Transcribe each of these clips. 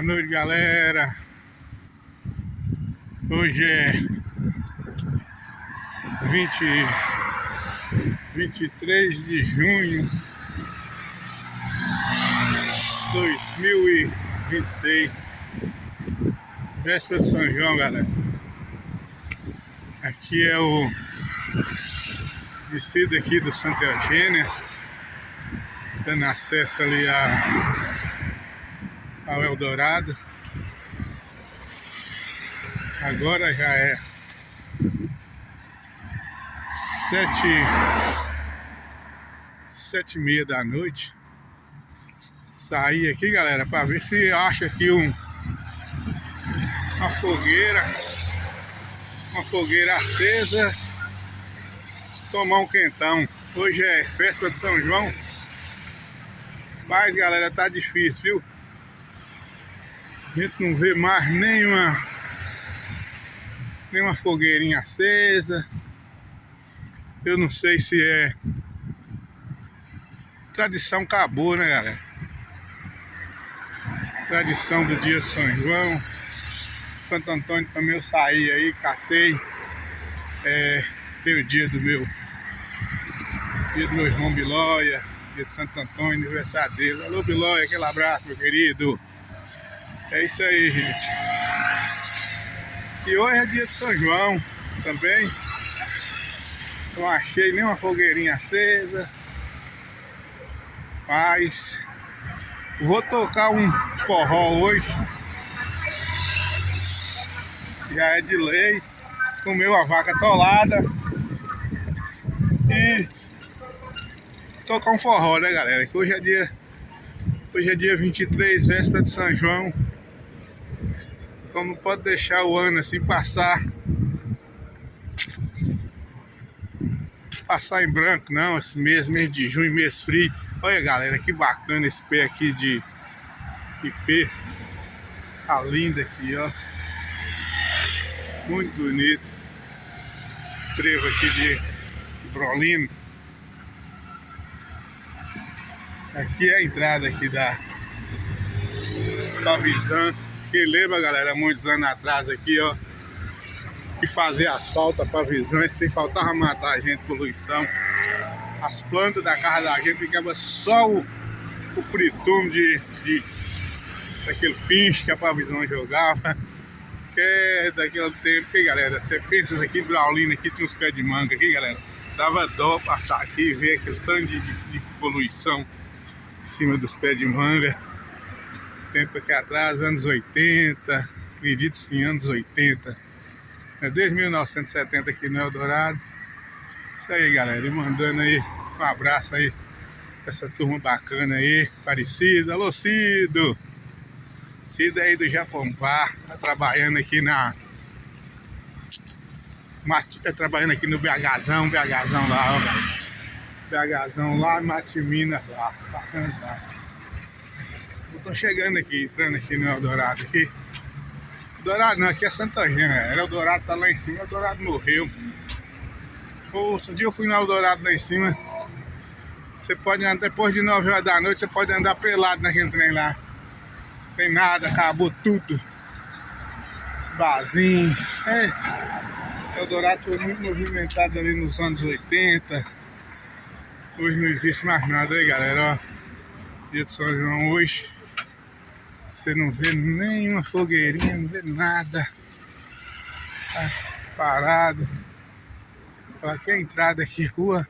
noite, galera. Hoje é 23 de junho de 2026, véspera de São João, galera. Aqui é o distrito aqui do Santa Eugênia, dando acesso ali ao Eldorado. Agora já é 7h30 da noite. Saí aqui, galera, para ver se acha aqui uma fogueira acesa, tomar um quentão. Hoje é festa de São João, mas, galera, tá difícil, viu? A gente não vê mais nenhuma fogueirinha acesa. Eu não sei se é tradição, acabou, né, galera? Tradição do dia de São João. Santo Antônio também eu saí aí, cacei. Tem o dia do meu irmão Bilóia, dia de Santo Antônio, aniversário dele. Alô, Bilóia, aquele abraço, meu querido. É isso aí, gente. E hoje é dia de São João também. Não achei nenhuma fogueirinha acesa, mas vou tocar um forró hoje. Já é de lei. Comeu a vaca atolada e tocar um forró, né, galera? Que hoje é dia 23, véspera de São João. Como não pode deixar o ano assim passar em branco, não. Esse mês de junho, mês frio. Olha, galera, que bacana esse pé aqui de ipê. Tá lindo aqui, ó. Muito bonito. Trevo aqui de brolino. Aqui é a entrada aqui da Visão. Quem lembra, galera, muitos anos atrás aqui, ó, que fazer asfalto para Visão, sem faltava matar a gente, poluição. As plantas da casa da gente ficava só o pritume daquele pinche que a Pavisão jogava. Que é daquele tempo, que, galera, você pensa aqui, Braulina, aqui tinha uns pés de manga aqui, galera. Dava dó passar aqui e ver aquele tanto de poluição em cima dos pés de manga. Tempo aqui atrás, anos 80, acredito sim, anos 80. Desde 1970 aqui no Eldorado. Isso aí, galera, e mandando aí um abraço aí pra essa turma bacana aí, Aparecida. Alô, Cido! Cido aí do Japombá, tá trabalhando aqui trabalhando aqui no BHzão lá, ó, galera. BHzão lá, Matiminas lá, bacana, tá? Eu tô chegando aqui, entrando aqui no Eldorado aqui. Eldorado não, aqui é Santa Eugênia, galera. Eldorado tá lá em cima, Eldorado morreu. Outro dia eu fui no Eldorado lá em cima. Você pode andar, depois de 9 horas da noite, você pode andar pelado naquele trem lá. Tem nada, acabou tudo. Barzinho. Eldorado foi muito movimentado ali nos anos 80. Hoje não existe mais nada aí, galera. Ó, dia de São João hoje. Você não vê nenhuma fogueirinha, não vê nada. Tá parado. Aqui é a entrada aqui, rua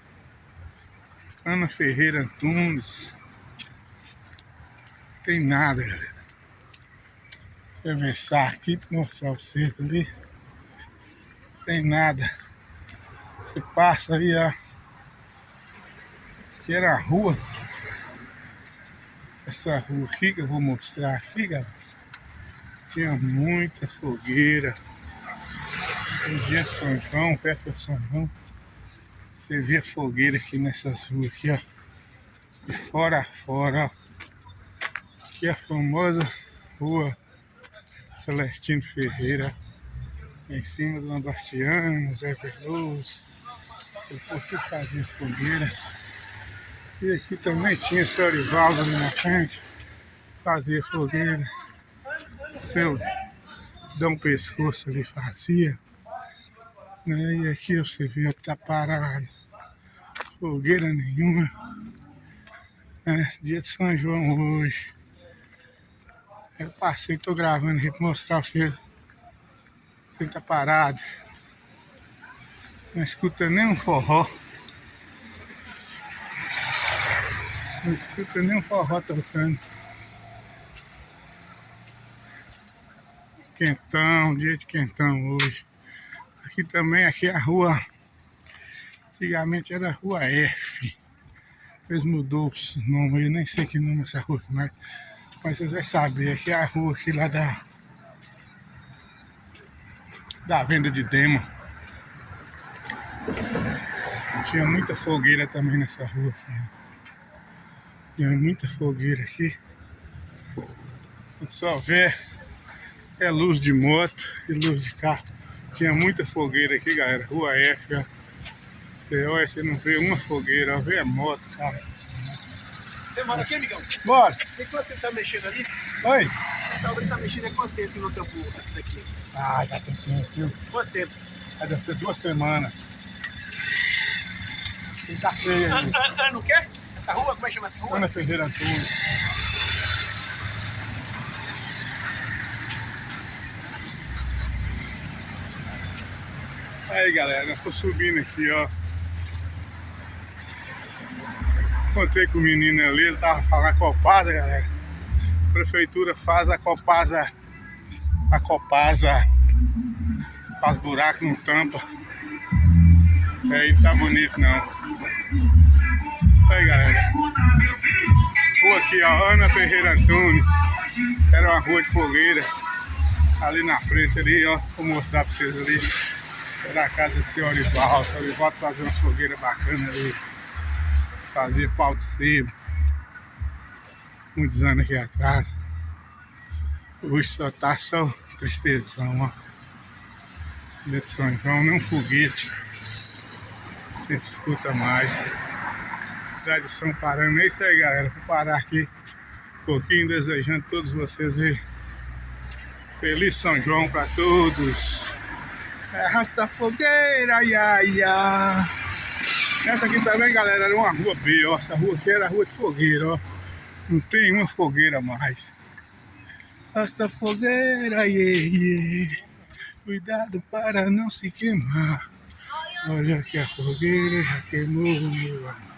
Ana Ferreira Antunes. Tem nada, galera. Deixa eu avançar aqui para mostrar pra vocês ali. Tem nada. Você passa aí, ó. Aqui era a rua. Essa rua aqui que eu vou mostrar aqui, galera. Tinha muita fogueira. No dia de São João, festa de São João. Você vê a fogueira aqui nessas ruas aqui, ó. De fora a fora, ó. Aqui é a famosa rua Celestino Ferreira. Em cima do Lambartiano, Zé Veloso. Eu posso fazer fogueira. E aqui também tinha esse Orivaldo ali na frente. Fazia fogueira. seu Dom Pescoço ali fazia, né? E aqui você vê, tá parado, fogueira nenhuma, né? Dia de São João hoje. Eu passei, tô gravando aqui pra mostrar pra vocês. Ele tá parado, não escuta nem um forró, não escuta nem um forró tocando. Quentão, dia de quentão hoje. Aqui também, aqui é a rua, antigamente era a rua F. Eles mudou o nome, eu nem sei que nome é essa rua aqui, mas vocês vão saber, aqui é a rua aqui lá da venda de demo. Tinha muita fogueira também nessa rua aqui. Tinha muita fogueira aqui. Só ver é luz de moto e luz de carro. Tinha muita fogueira aqui, galera. Rua F, ó. Você olha, você não vê uma fogueira, ó. Vê a moto, carro. Você mora aqui, amigão? Bora! Tem quanto tempo tá mexendo ali? Oi! Essa obra tá mexendo há quanto tempo no tampo daqui? Ah, já tem tempo, viu? Quanto tempo? Deve ter 2 semanas. Tem tá feio aí. Ano o quê? Essa rua, como é que chama essa rua? Ana Ferreira Antunes. Aí, galera, eu tô subindo aqui, ó. Encontrei com o menino ali, ele tava falando a Copasa, galera. A prefeitura faz a Copasa, faz buraco, não tampa. Aí tá bonito não. Aí, galera. Rua aqui, ó, Ana Ferreira Antunes. Era uma rua de fogueira. Ali na frente ali, ó. Vou mostrar pra vocês ali. Era a casa do seu Orivaldo. O seu Orivaldo fazia uma fogueira bacana ali. Fazia pau de sebo. Muitos anos aqui atrás. Hoje só tá só tristezão, ó. Dia de São João, nem um foguete. A gente escuta mais. Tradição parando. É isso aí, galera. Vou parar aqui um pouquinho, desejando a todos vocês aí. Feliz São João pra todos. Arrasta a fogueira, ia, ia. Essa aqui também, galera, era uma rua B, ó. Essa rua aqui era a rua de fogueira, ó. Não tem uma fogueira mais. Arrasta a fogueira, iê, iê. Cuidado para não se queimar. Olha que a fogueira já queimou, meu amor.